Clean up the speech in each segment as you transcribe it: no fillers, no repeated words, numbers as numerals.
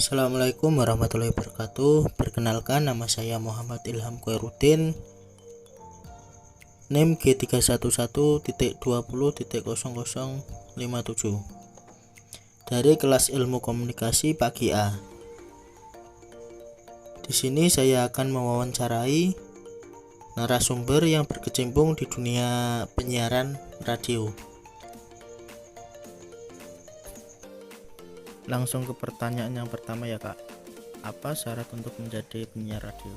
Assalamualaikum warahmatullahi wabarakatuh. Perkenalkan, nama saya Muhammad Ilham Khairuddin, NIM G311.20.0057 dari kelas Ilmu Komunikasi Pagi A. Di sini saya akan mewawancarai narasumber yang berkecimpung di dunia penyiaran radio. Langsung ke pertanyaan yang pertama ya Kak. Apa syarat untuk menjadi penyiar radio?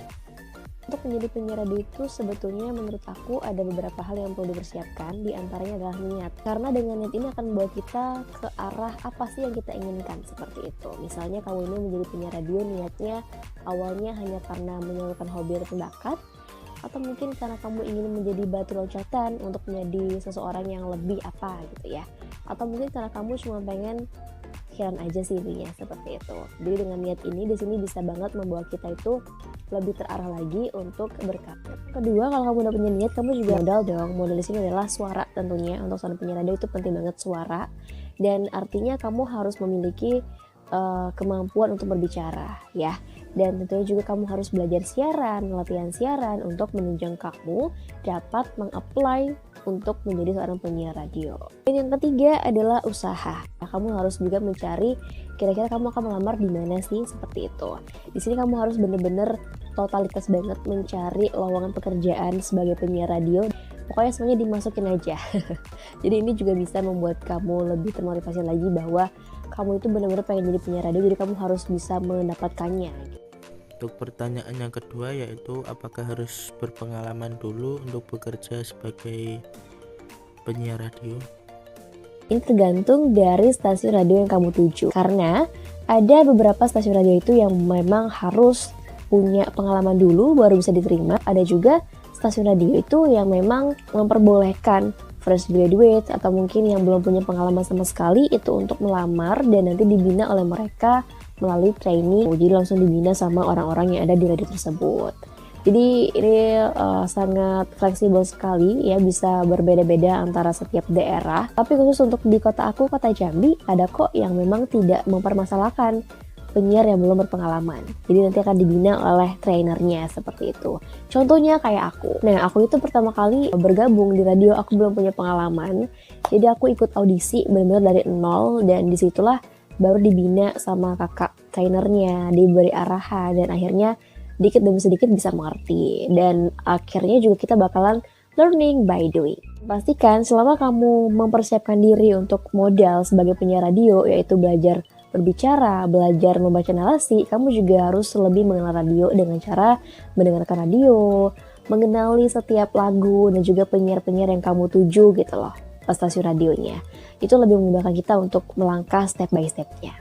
Untuk menjadi penyiar radio itu sebetulnya menurut aku ada beberapa hal yang perlu dipersiapkan, di antaranya adalah niat. Karena dengan niat ini akan membawa kita ke arah apa sih yang kita inginkan, seperti itu. Misalnya kamu ini menjadi penyiar radio, niatnya awalnya hanya karena menyalurkan hobi atau bakat, atau mungkin karena kamu ingin menjadi batu loncatan untuk menjadi seseorang yang lebih apa gitu ya. Atau mungkin karena kamu cuma pengen pikiran aja sih intinya seperti itu. Jadi dengan niat ini di sini bisa banget membawa kita itu lebih terarah lagi untuk berkarir. Kedua, kalau kamu udah punya niat, kamu juga modal dong. Modal di sini adalah suara tentunya. Untuk seorang penyiar radio itu penting banget suara. Dan artinya kamu harus memiliki kemampuan untuk berbicara ya. Dan tentunya juga kamu harus belajar siaran, latihan siaran untuk menunjang kamu dapat meng-apply untuk menjadi seorang penyiar radio. Dan yang ketiga adalah usaha. Kamu harus juga mencari kira-kira kamu akan melamar di mana sih, seperti itu. Di sini kamu harus bener-bener totalitas banget mencari lowongan pekerjaan sebagai penyiar radio. Pokoknya semuanya dimasukin aja. Jadi ini juga bisa membuat kamu lebih termotivasi lagi bahwa kamu itu benar-benar pengen jadi penyiar radio, jadi kamu harus bisa mendapatkannya. Untuk pertanyaan yang kedua yaitu apakah harus berpengalaman dulu untuk bekerja sebagai penyiar radio? Ini tergantung dari stasiun radio yang kamu tuju. Karena ada beberapa stasiun radio itu yang memang harus punya pengalaman dulu baru bisa diterima. Ada juga stasiun radio itu yang memang memperbolehkan fresh graduate atau mungkin yang belum punya pengalaman sama sekali itu untuk melamar dan nanti dibina oleh mereka melalui training. Jadi langsung dibina sama orang-orang yang ada di radio tersebut. Jadi ini sangat fleksibel sekali ya, bisa berbeda-beda antara setiap daerah. Tapi khusus untuk di kota aku, kota Jambi, ada kok yang memang tidak mempermasalahkan penyiar yang belum berpengalaman. Jadi nanti akan dibina oleh trainernya seperti itu. Contohnya kayak aku. Nah, aku itu pertama kali bergabung di radio, aku belum punya pengalaman. Jadi aku ikut audisi benar-benar dari nol dan disitulah baru dibina sama kakak trainernya, diberi arahan dan akhirnya sedikit demi sedikit bisa mengerti. Dan akhirnya juga kita bakalan learning by doing. Pastikan selama kamu mempersiapkan diri untuk modal sebagai penyiar radio, yaitu belajar berbicara, belajar membaca narasi, kamu juga harus lebih mengenal radio dengan cara mendengarkan radio, mengenali setiap lagu dan juga penyiar-penyiar yang kamu tuju gitu loh, stasiun radionya. Itu lebih memudahkan kita untuk melangkah step by step-nya.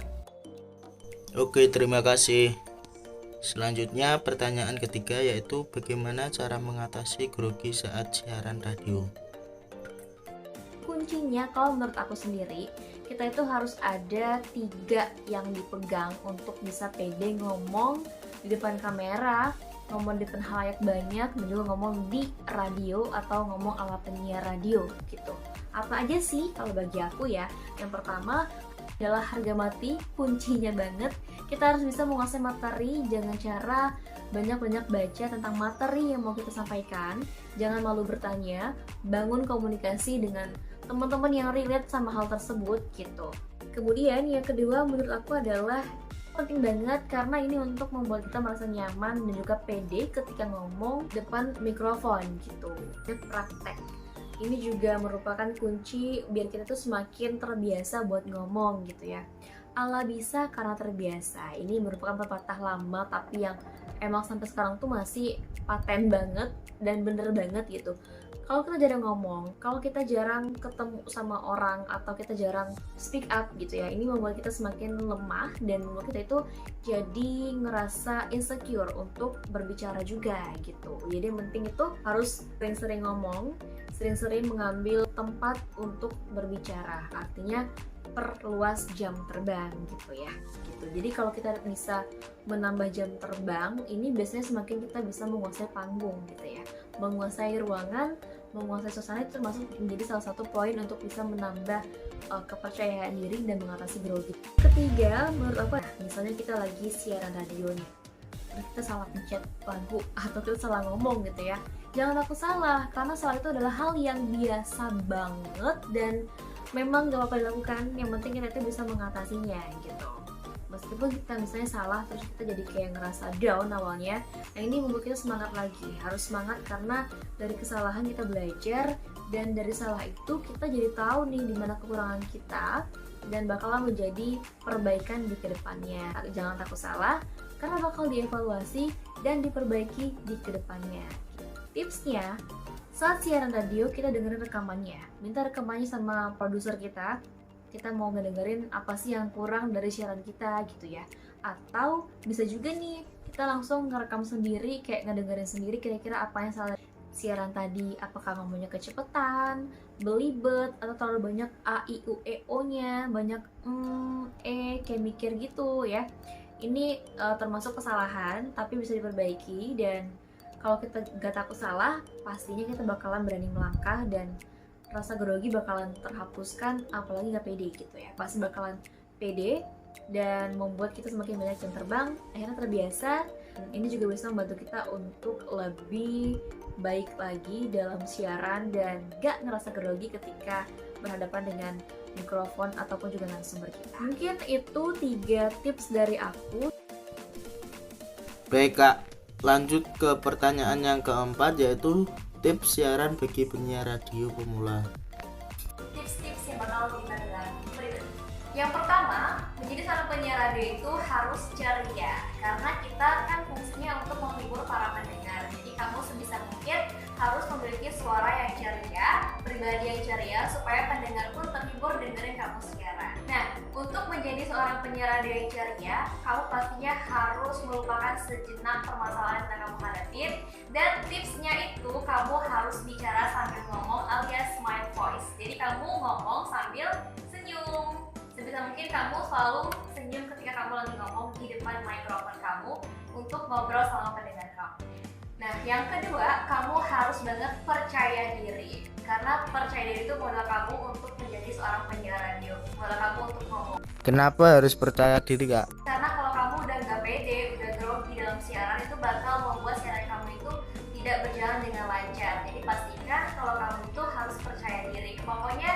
Oke, terima kasih. Selanjutnya pertanyaan ketiga yaitu bagaimana cara mengatasi grogi saat siaran radio? Kuncinya kalau menurut aku sendiri, kita itu harus ada 3 yang dipegang untuk bisa pede ngomong di depan kamera, ngomong di depan halayak banyak, dan juga ngomong di radio atau ngomong ala penyiar radio gitu. Apa aja sih kalau bagi aku ya? Yang pertama adalah harga mati, kuncinya banget. Kita harus bisa menguasai materi, jangan cara banyak-banyak baca tentang materi yang mau kita sampaikan. Jangan malu bertanya, bangun komunikasi dengan teman-teman yang relate sama hal tersebut gitu. Kemudian yang kedua menurut aku adalah penting banget karena ini untuk membuat kita merasa nyaman dan juga pede ketika ngomong depan mikrofon gitu. Dan praktek. Ini juga merupakan kunci biar kita tuh semakin terbiasa buat ngomong gitu ya. Allah bisa karena terbiasa. Ini merupakan pepatah lama tapi yang emang sampai sekarang tuh masih paten banget dan bener banget gitu. Kalau kita jarang ngomong, kalau kita jarang ketemu sama orang atau kita jarang speak up gitu ya, ini membuat kita semakin lemah dan membuat kita itu jadi ngerasa insecure untuk berbicara juga gitu. Jadi yang penting itu harus sering-sering ngomong, sering-sering mengambil tempat untuk berbicara. Artinya perluas jam terbang gitu ya. Gitu. Jadi kalau kita bisa menambah jam terbang, ini biasanya semakin kita bisa menguasai panggung gitu ya. Menguasai ruangan, menguasai suasana itu termasuk menjadi salah satu poin untuk bisa menambah kepercayaan diri dan mengatasi grogi. Ketiga, menurut aku, misalnya kita lagi siaran radio nih, terus kita salah pencet lagu atau kita salah ngomong gitu ya, jangan takut salah, karena salah itu adalah hal yang biasa banget dan memang gak apa-apa dilakukan. Yang penting kita itu bisa mengatasinya gitu. Meskipun kita misalnya salah terus kita jadi kayak ngerasa down awalnya, nah ini membuat kita semangat lagi. Harus semangat karena dari kesalahan kita belajar, dan dari salah itu kita jadi tahu nih di mana kekurangan kita dan bakalan menjadi perbaikan di kedepannya. Jangan takut salah karena bakal dievaluasi dan diperbaiki di kedepannya. Tipsnya, saat siaran radio kita dengerin rekamannya, minta rekamannya sama produser kita mau ngedengerin apa sih yang kurang dari siaran kita gitu ya. Atau bisa juga nih kita langsung ngerekam sendiri, kayak ngedengerin sendiri kira-kira apa yang salah siaran tadi, apakah ngomongnya kecepatan, belibet, atau terlalu banyak a, i, u, e, o nya, banyak kayak mikir gitu ya. Ini termasuk kesalahan tapi bisa diperbaiki, dan kalau kita gak takut salah, pastinya kita bakalan berani melangkah dan rasa grogi bakalan terhapuskan, apalagi gak pede gitu ya. Pasti bakalan pede dan membuat kita semakin banyak jam terbang, akhirnya terbiasa. Ini juga bisa membantu kita untuk lebih baik lagi dalam siaran dan gak ngerasa grogi ketika berhadapan dengan mikrofon ataupun juga narasumber kita. Mungkin itu 3 tips dari aku. Baik Kak, lanjut ke pertanyaan yang keempat, yaitu tips siaran bagi penyiar radio pemula. Tips-tips yang bakal kita dengar berikut. Yang pertama, menjadi seorang penyiar radio itu harus ceria, karena kita kan fungsinya untuk menghibur para pendengar. Jadi kamu sebisa mungkin harus memiliki suara yang ceria, pribadi yang ceria, supaya pendengar pun terhibur dengerin kamu siaran. Nah, untuk menjadi seorang penyiar radio yang ceria, kamu pastinya harus melupakan sejenak permasalahan yang kamu hadapin. Dan tipsnya itu kamu harus bicara sambil ngomong alias smile voice. Jadi kamu ngomong sambil senyum. Sebisa mungkin kamu selalu senyum ketika kamu lagi ngomong di depan mikrofon kamu untuk ngobrol sama pendengar kamu. Nah, yang kedua, kamu harus banget percaya diri. Karena percaya diri itu modal kamu untuk menjadi seorang penyiar radio, modal kamu untuk ngomong. Kenapa harus percaya diri Kak? Karena kalau kamu udah gak pede, udah grogi dalam siaran, itu bakal membuat siaran kamu itu tidak berjalan dengan lancar. Jadi pastikan kalau kamu itu harus percaya diri. Pokoknya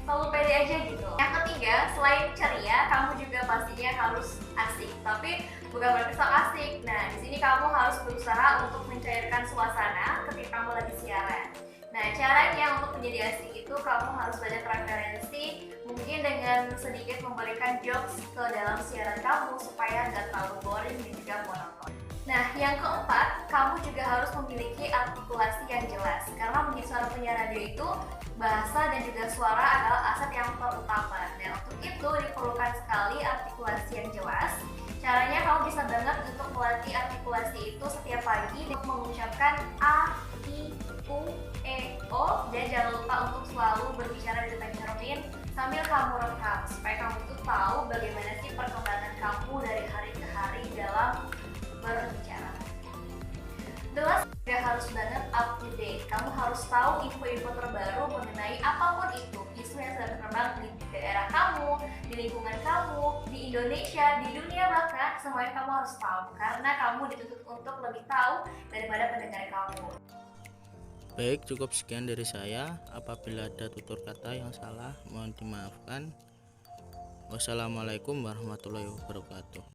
selalu pede aja gitu. Yang ketiga, selain ceria, kamu juga pastinya harus asik. Tapi bukan berarti sok asik. Nah, di sini kamu harus berusaha untuk mencairkan suasana ketika kamu lagi siaran. Nah, caranya untuk menjadi asik itu kamu harus banyak referensi, mungkin dengan sedikit memberikan jokes ke dalam siaran kamu supaya nggak terlalu boring dan juga monoton. Nah, yang keempat, kamu juga harus memiliki artikulasi yang jelas. Karena menjadi seorang penyiar radio itu, bahasa dan juga suara adalah aset yang terutama. Dan untuk itu diperlukan sekali artikulasi yang jelas. Caranya kamu bisa banget untuk melatih artikulasi itu setiap pagi untuk mengucapkan A, I, U, E, O. Dan jangan lupa untuk selalu berbicara di depan cermin sambil kamu rekam, supaya kamu itu tahu bagaimana sih perkembangan kamu dari hari ke hari dalam berbicara. Jelas juga harus banget up to date. Kamu harus tahu info-info terbaru mengenai apapun itu, isu yang sedang berkembang di daerah kamu, di lingkungan kamu, di Indonesia, di dunia bahkan, semuanya kamu harus tahu karena kamu dituntut untuk lebih tahu daripada pendengar kamu. Baik, cukup sekian dari saya. Apabila ada tutur kata yang salah, mohon dimaafkan. Wassalamualaikum warahmatullahi wabarakatuh.